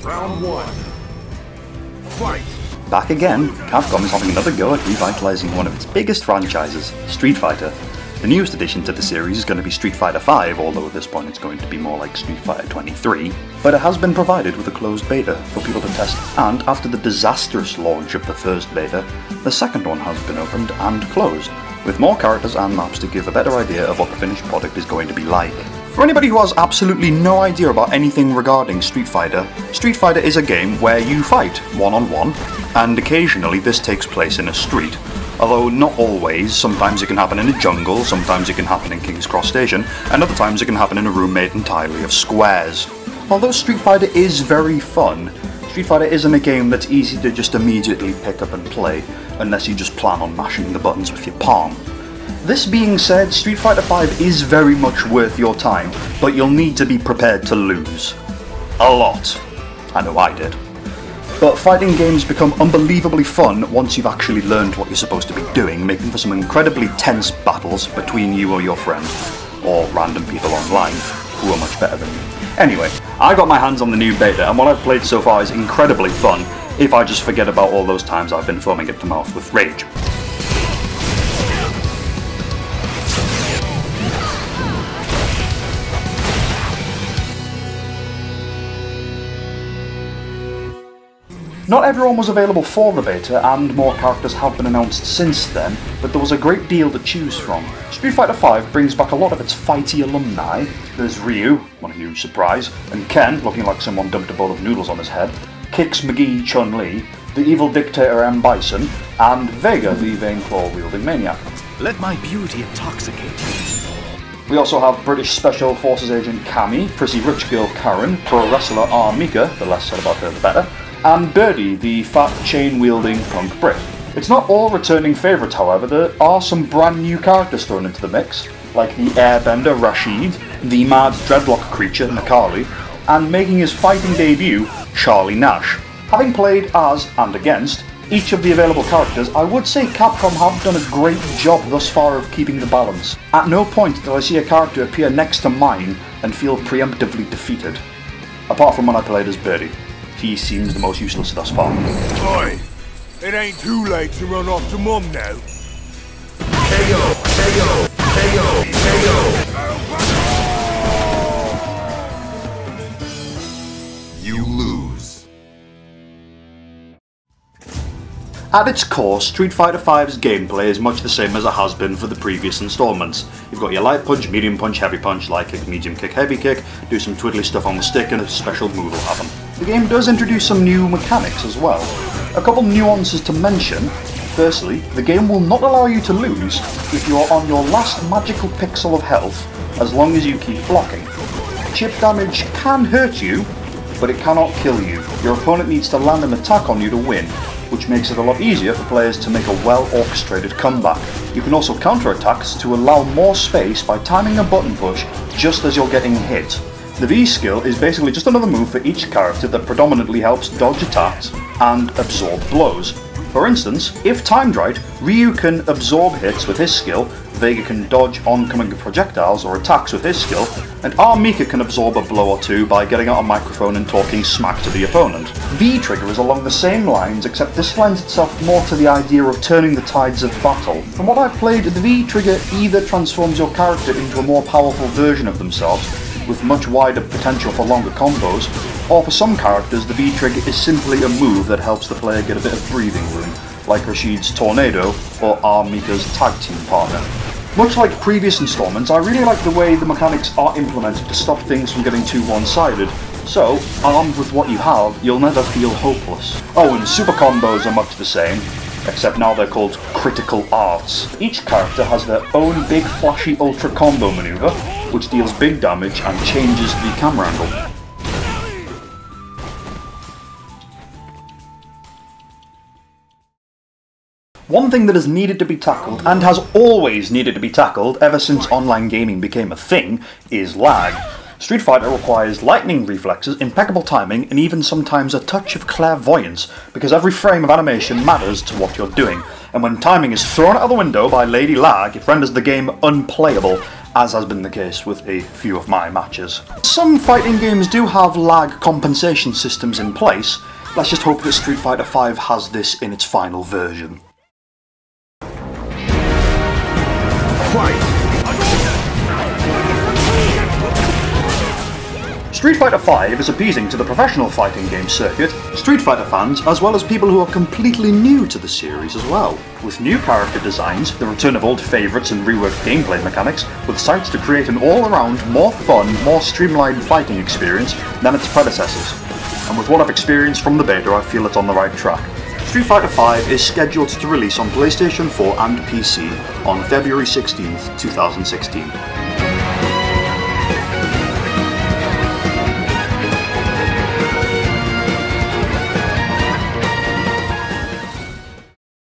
Round 1. Fight! Back again, Capcom is having another go at revitalizing one of its biggest franchises, Street Fighter. The newest addition to the series is going to be Street Fighter V, although at this point it's going to be more like Street Fighter 23, but it has been provided with a closed beta for people to test, and after the disastrous launch of the first beta, the second one has been opened and closed, with more characters and maps to give a better idea of what the finished product is going to be like. For anybody who has absolutely no idea about anything regarding Street Fighter is a game where you fight one-on-one, and occasionally this takes place in a street. Although not always, sometimes it can happen in a jungle, sometimes it can happen in King's Cross Station, and other times it can happen in a room made entirely of squares. Although Street Fighter is very fun, Street Fighter isn't a game that's easy to just immediately pick up and play, unless you just plan on mashing the buttons with your palm. This being said, Street Fighter V is very much worth your time, but you'll need to be prepared to lose. A lot. I know I did. But fighting games become unbelievably fun once you've actually learned what you're supposed to be doing, making for some incredibly tense battles between you or your friend, or random people online who are much better than you. Anyway, I got my hands on the new beta, and what I've played so far is incredibly fun, if I just forget about all those times I've been foaming at the mouth with rage. Not everyone was available for the beta, and more characters have been announced since then, but there was a great deal to choose from. Street Fighter V brings back a lot of its fighty alumni. There's Ryu, what a huge surprise, and Ken, looking like someone dumped a bowl of noodles on his head, Kix McGee Chun-Li, the evil dictator M. Bison, and Vega, the vain claw-wielding maniac. Let my beauty intoxicate you. We also have British Special Forces agent Cammy, prissy rich girl Karen, pro wrestler R. Mika, the less said about her the better, and Birdie, the fat chain-wielding punk Brit. It's not all returning favourites, however. There are some brand new characters thrown into the mix, like the airbender Rashid, the mad dreadlock creature Nakali, and making his fighting debut, Charlie Nash. Having played as and against each of the available characters, I would say Capcom have done a great job thus far of keeping the balance. At no point did I see a character appear next to mine and feel preemptively defeated. Apart from when I played as Birdie. He seems the most useless thus far. Boy, it ain't too late to run off to Mum now. KO! KO! KO! KO! You lose. At its core, Street Fighter V's gameplay is much the same as it has been for the previous installments. You've got your light punch, medium punch, heavy punch, light kick, medium kick, heavy kick, do some twiddly stuff on the stick, and a special move will happen. The game does introduce some new mechanics as well. A couple nuances to mention. Firstly, the game will not allow you to lose if you are on your last magical pixel of health, as long as you keep blocking. Chip damage can hurt you, but it cannot kill you. Your opponent needs to land an attack on you to win, which makes it a lot easier for players to make a well-orchestrated comeback. You can also counter-attacks to allow more space by timing a button push just as you're getting hit. The V skill is basically just another move for each character that predominantly helps dodge attacks and absorb blows. For instance, if timed right, Ryu can absorb hits with his skill, Vega can dodge oncoming projectiles or attacks with his skill, and R. Mika can absorb a blow or two by getting out a microphone and talking smack to the opponent. V-Trigger is along the same lines, except this lends itself more to the idea of turning the tides of battle. From what I've played, the V-Trigger either transforms your character into a more powerful version of themselves, with much wider potential for longer combos, or for some characters the V-Trigger is simply a move that helps the player get a bit of breathing room, like Rashid's Tornado or R. Mika's tag team partner. Much like previous installments, I really like the way the mechanics are implemented to stop things from getting too one-sided, so, armed with what you have, you'll never feel hopeless. Oh, and super combos are much the same, except now they're called critical arts. Each character has their own big flashy ultra combo maneuver, which deals big damage and changes the camera angle. One thing that has needed to be tackled, and has always needed to be tackled ever since online gaming became a thing, is lag. Street Fighter requires lightning reflexes, impeccable timing, and even sometimes a touch of clairvoyance, because every frame of animation matters to what you're doing, and when timing is thrown out of the window by Lady Lag, it renders the game unplayable, as has been the case with a few of my matches. Some fighting games do have lag compensation systems in place. Let's just hope that Street Fighter V has this in its final version. Fight! Street Fighter V is appeasing to the professional fighting game circuit, Street Fighter fans, as well as people who are completely new to the series as well. With new character designs, the return of old favourites and reworked gameplay mechanics, with sights to create an all-around, more fun, more streamlined fighting experience than its predecessors. And with what I've experienced from the beta, I feel it's on the right track. Street Fighter V is scheduled to release on PlayStation 4 and PC on February 16th, 2016.